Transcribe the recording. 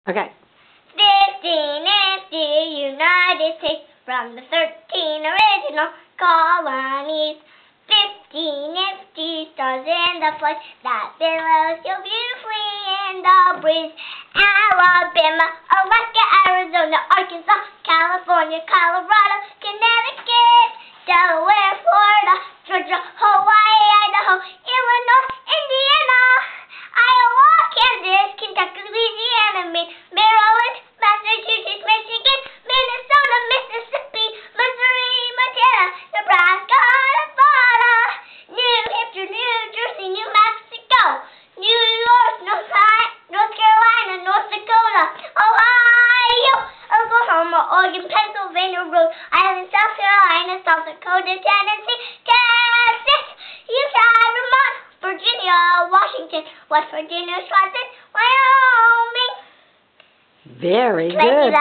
Okay. 15 is the United States from the 13 original colonies. 15 is the stars in the flight that billows so beautifully in the breeze. Alabama, Alaska, Arizona, Arkansas, California, Colorado, Connecticut, Delaware, Florida, Georgia, Hawaii, Idaho, Illinois, Indiana, Iowa, Kansas, Kentucky, Louisiana, Maine, Maryland, Massachusetts, Michigan, Minnesota, Mississippi, Missouri, Montana, Nebraska, Nevada, New Hampshire, New Jersey, New Mexico, New York, North Carolina, North Dakota, Ohio, Oklahoma, Oregon, Pennsylvania, Rhode Island, South Carolina, South Dakota, Tennessee, Texas, Utah, Vermont, Virginia, Washington, West Virginia, Wisconsin, Wyoming. Very good.